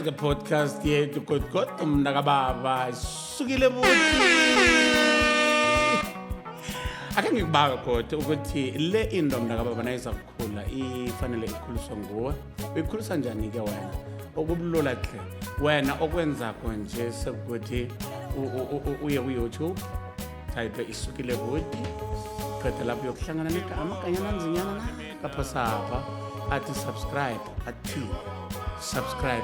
nansi ke podcast yethu kodwa mina kababa sukile buthi ake ngikubawe kodwa ukuthi le into mina kababa nayiza kukhula ifanele ikhuliswe nguwe uyikhulisa njani ke wena okubulula hle wena okwenza konje sekuthi uye ku YouTube type isukile buthi qeda lapho yokuhlangana negama kanyana nzinyana kapha sapa athi subscribe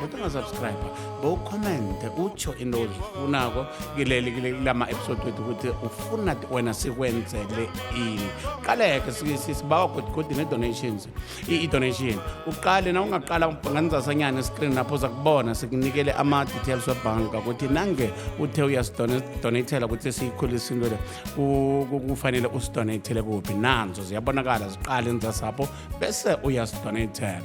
uthi subscribe bo comment utsho into oyifunako kilama episode wethu ukuthi ufuna wena sikwenzele ini qaleke sibawa good ne donations i-donation uqale na ungaqala nganzasanyana screen lapho zakubona sikunikele ama details webhanka ukuthi nange uthe uyasidonatela ukuthi siyikhulise into le kufanele usidonatele kuphi nanzo ziyabonakala ziqale nzasapho bese uyasidonatela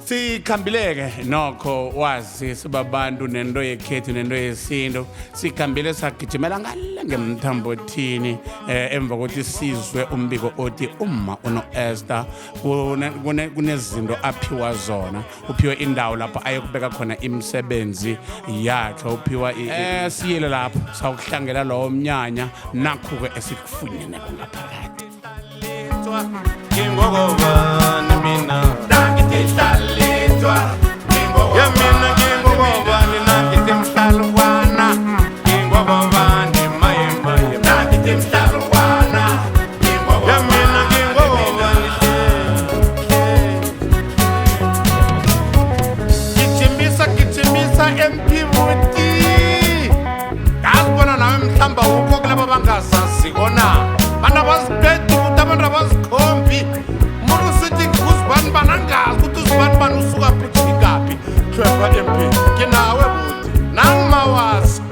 sikhambileke nokho wazi sibabantu nento yekhethu nento yesintu sikhambile sagijimela ngale ngemthambothini emva kokuthi sizwe umbiko othi uma uno Esther kunezinto aphiwa zona uphiwe indawo lapho ayekubeka khona imisebenzi yakhe uphiwa siyele lapho sawuhlangela lo mnyanya nakho-ke esikufunyene ngaphakathi ngingokobani mina nangitihlalithwa mina ngingokobani nangitimhlalukwana ngingokobani mayemaye nangitimhlalukwana mina ngingokobani gijimisa MP-Woody ngazibona nawe mhlamba ukho kulaba bangasazikona bana bazibhedu ukuthi abantu abazikhombi umuntu usithi uzibani banangazi ukuthi uzibani bani usuka phutshikaphi Trevor MP kinawe buthi nangimawazi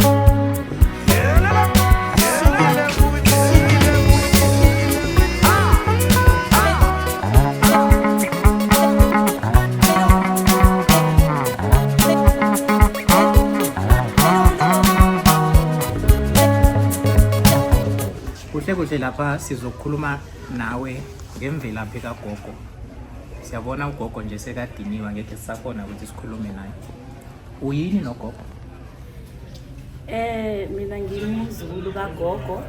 kuhle lapha sizokhuluma nawe ngemvelaphi kagogo. Siyabona ugogo nje sekadiniwa ngeke sisakhona ukuthi sikhulume naye. Uyini nogogo? Mina ngimuzulu kagogo.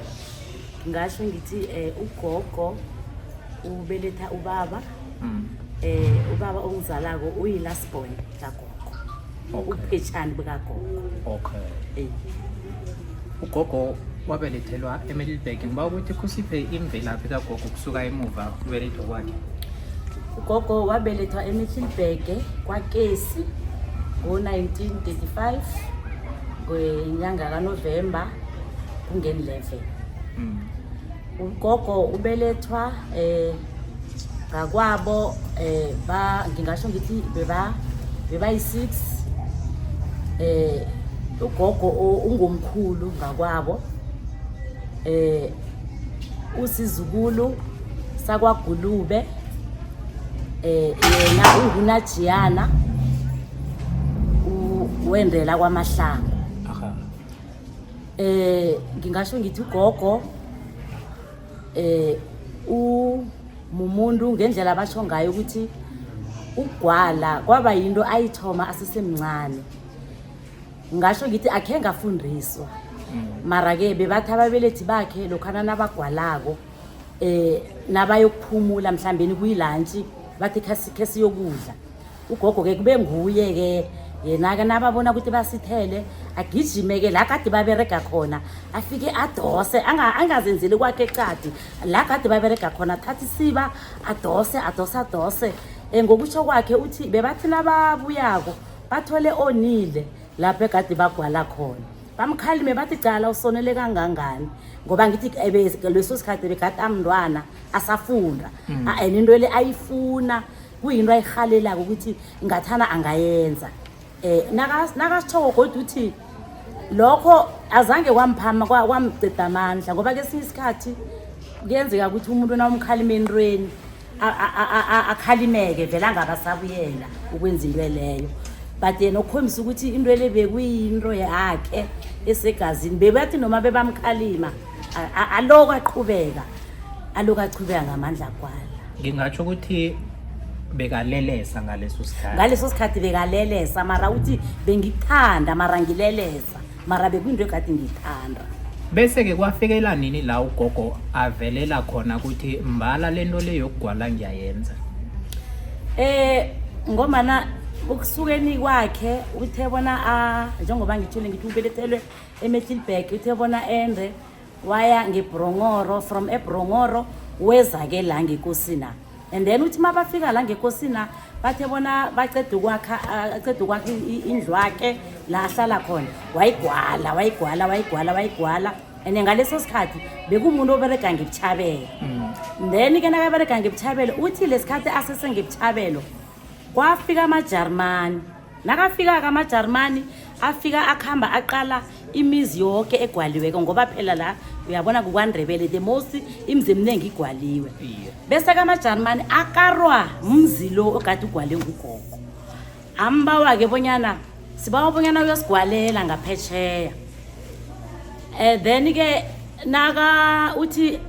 Ngasho ngithi ugogo ubeletha ubaba. Ubaba ongizalako uyi last born kagogo. Uphechani bekagogo. Okay. Ugogo wabelethelwa eMiddelburg. Ngiba ukuthi kusiphe imvelaphi kagogo kusuka emuva kubelethwa kwakhe. Ugogo wabelethwa eMiddelburg kwaKesi ngo-1935 kwenyanga kaNovember kungeni 11. Ugogo ubelethwa ngakwabo ngingasho ngithi bebayi-6 ugogo ungumkhulu ngakwabo usizukulu sakwaGulube yena ungunajiyana uwendela kwaMahlangu. Ngingasho ngithi ugogo umumuntu ngendlela abasho ngayo ukuthi ugwala kwaba yinto ayithoma asisemncane. Ngasho ngithi akhe ngafundiswa mara ke bebathi ababelethi bakhe lokhana nabagwalako nabayokuphumula mhlambeni kuyilantshi bathi khasi yokudla ugogo ke kube nguye ke yena ke nababona ukuthi basithele agijime ke la kade baberega khona afike adose angazenzeli kwakhe eqadi la kade baberega khona thathi siba adose ngokutsho kwakhe uthi bebathi nababuyako bathole onile lapho ekade bagwala khona bamkhalime bathi cala usonele kangangani ngoba ngithi leso sikhathi bekade amntwana asafunda into le ayifuna kuyinto ayihalelako ukuthi ngathana angayenza nakasithoko kodwa uthi lokho azange kwamphama kwamceda amandla ngoba kesinye isikhathi kuyenzeka ukuthi umuntu nawumkhalime entweni akhalimeke vele angabasabuyela ukwenzile leyo but yena ukhombisa ukuthi into le bekuyinto yakhe esegazini bebathi noma bebamkhalima aloku aqhubeka ngamandla kwala. Ngingatsho ukuthi bekalelesa ngaleso sikhathi. ngaleso sikhathi bekalelesa mara uthi bengithanda mara ngilelesa mara bekuyinto ekade ngithanda. Bese-ke kwafikela nini la ugogo avelela khona ukuthi mbala lento le yokugwala ngiyayenza? Ngomana ukusukeni kwakhe uthe bona njengoba ngithule ngithi ubelethelwe eMiddelburg uthe bona ende waya ngeBrongoro, from eBrongoro weza-ke la ngekosina, and then uthi mabafika la ngekosina bathe bona baceda ukwakha indlu yakhe la ahlala khona wayigwala and ngaleso sikhathi bekumuntu oberega ngeButhabelo. Then-ke nakaberega ngeButhabelo uthi lesikhathi asese ngeButhabelo kwafika amaJarmani. Nakafika-ke amaJarmani afika akhamba aqala imizi yonke egwaliweko ngoba phela la uyabona kukwaNdebele the most imizi eminingi igwaliwe. Bese-ke amaJarmani akarwa mzi lo okade ugwale ngugogo, ambawa-ke bonyana sibawa bonyana uyosigwalela ngaphetsheya. Then-ke naka uthi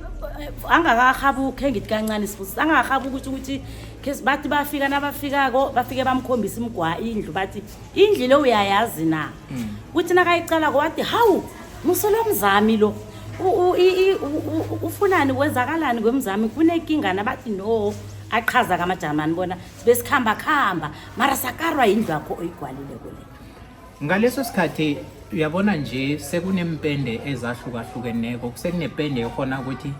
angakahabuke ngithi kancane sifuthi angakahabuka ukuthi bathi bafika nabafikako bafike bamkhombisa indlu bathi indlu lo uyayazi na. Kuthi nakayicala wathi hawu musolo mzami lo ufunani kwenzakalani kwemzami kunenkinga nabathi no aqhaza kamaJarmani bona sibe sikhamba mara sakarwa indlu yakho oyigwalile kule. Ngaleso sikhathi uyabona nje sekunempende ezahlukahlukeneko, kusekunepende ekhona ukuthi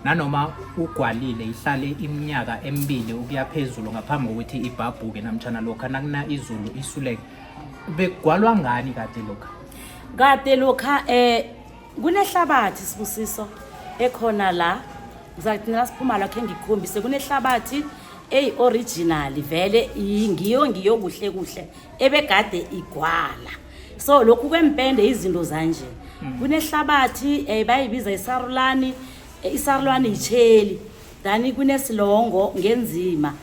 nanoma ugwalile ihlale iminyaka emibili ukuya phezulu ngaphambi kokuthi ibhabhuke namtjana lokha nakuna izulu isuleke. Bekugwalwa ngani kade lokha? Kunehlabathi Sibusiso ekhona la ngizathi nasiphuma la khe ngikhombise kunehlabathi original vele ngiyo kuhle ebegade igwala. So lokhu kwempende izinto zanje kunehlabathi bayibiza isarulani icheli, then kunesilongo ngenzima,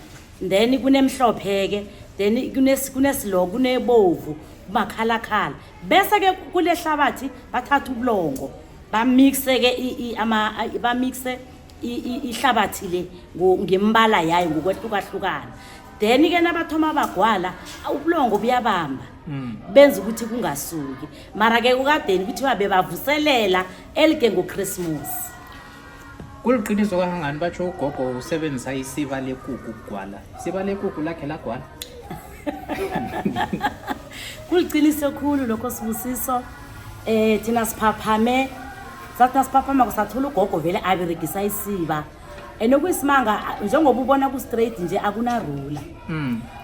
then kunemhlopheke, then kunesilongo kunebovu kumakhalakhala. Bese ke kule hlabathi bathatha ubulongo bamixe-ke bamixe ihlabathi le ngembala yayo ngokwehlukahlukana. Then-ke nabathoma bagwala ubulongo buyabamba benza ukuthi kungasuki, mara-ke kukadeni kuthiwa bebavuselela elike ngoChristmas. Kuliqiniso kangangani batsho ugogo usebenzisa isiba lekukhu ukugwala? Isiba lekukhu lakhe lagwala? Kuliqiniso khulu lokho Sibusiso. Thina siphaphame sathi nasiphaphama kusathola ugogo vele aberegisa isiba, enokuyisimanga njengoba ubona ku-straight nje akunarula.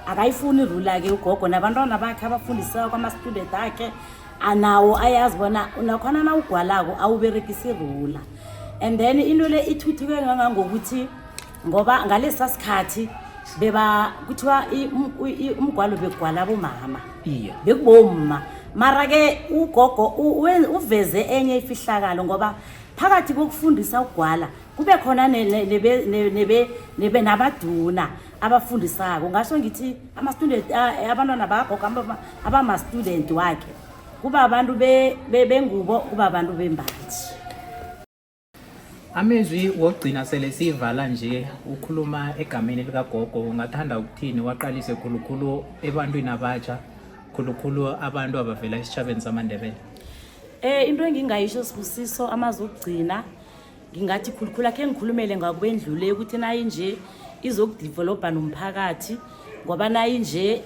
Akayifuni irula-ke ugogo, nabantwana bakhe abafundisa kwama-student akhe anawo ayazi bona unakhona na ugwalako awuberegisa irula. And then into le ithuthuke ngangokuthi ngoba ngalesa sikhathi kuthiwa umgwalo begwala bomama, bekubomma, mara-ke ugogo uveze enye ifihlakalo ngoba phakathi kokufundisa ukugwala kube khona nabaduna abafundisako. Ngasho ngithi abantwana bakagogo abama-student wakhe kuba abantu bengubo, kuba abantu bembaji. Amezwi wokugcina sele sivala nje ukhuluma egameni likagogo, ungathanda ukuthini waqalise khulukhulu ebantwini abatsha, khulukhulu abantu abavela esitshabeni samaNdebele? Into engingayisho Sibusiso amazwi okugcina ngingathi khulukhulu akhe ngikhulumele ngakubendlule ukuthi nayi nje izokudevelopa nomphakathi, ngoba nayi nje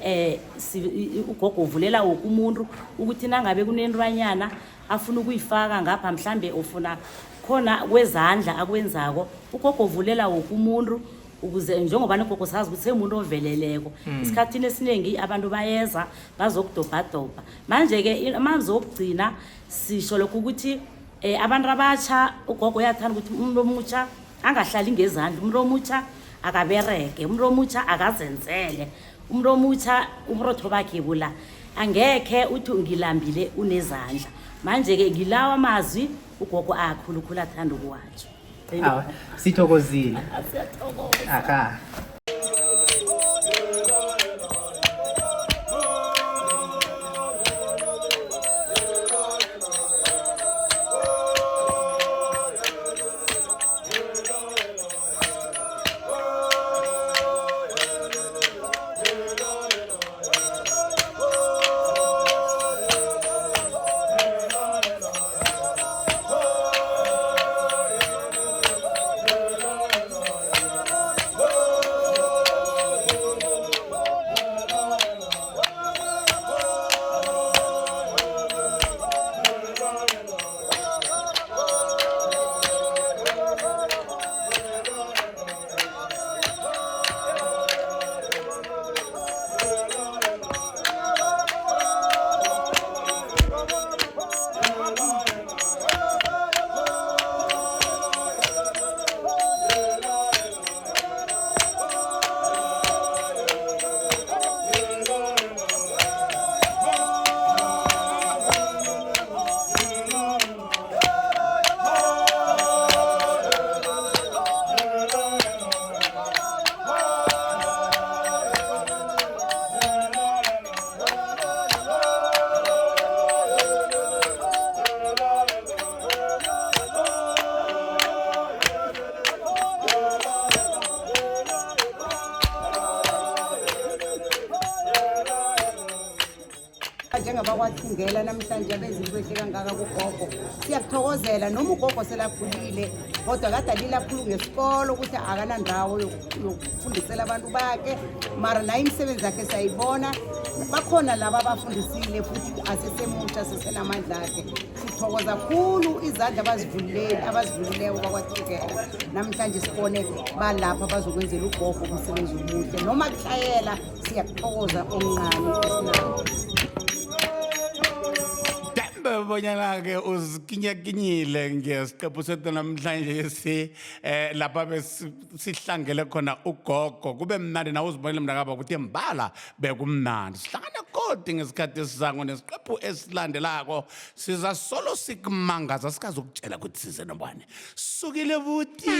ugogo uvulela woke umuntu ukuthi nangabe kunentwanyana afuna ukuyifaka ngapha mhlambe ofuna khona kwezandla akwenzako, ugogo uvulela woke umuntu ukuze njengoba ugogo sazi ukuthi umuntu oveleleko. Isikhathini esiningi abantu bayeza bazokudobhadobha. Manje-ke amazwi okugcina sisho lokhu ukuthi abantu abatsha ugogo uyathanda ukuthi umuntu omutsha angahlali ngezandla, umuntu omutsha akabereke, umuntu omutsha akazenzele, umuntu omutsha uburotho bakhe bula angekhe uthi ngilambile unezandla. Manje-ke ngilawa amazwi ugogo akhulukhulu athanda ukuwatsho. Sithokozile. Siyathokoza. njengabakwathungela namhlanje benza into ehle kangaka kugogo siyakuthokozela noma ugogo selakhulile kodwa kade alilakhulu ngesikolo ukuthi akanandawo yokufundisela abantu bakhe mara naye imisebenzi yakhe sayibona bakhona laba abafundisile futhi asesemusha asesenamandla akhe sithokoza kakhulu izandla abazivulileko bakwathungela namhlanje sibone balapha bazokwenzela ugogo umsebenzi omuhle noma kuhlayela siyakuthokoza omncane esinabo bonyana-ke uzikinyakinyile ngesiqephu sethu namhlanje lapha sihlangele khona ugogo kube mnandi nawe uzibonele mntakaba ukuthi mbala bekumnandi sihlangane kodi ngesikhathi esizango nesiqephu esilandelako siza solo sikumangaza sikazokutshela ukuthi size nobani sukile buti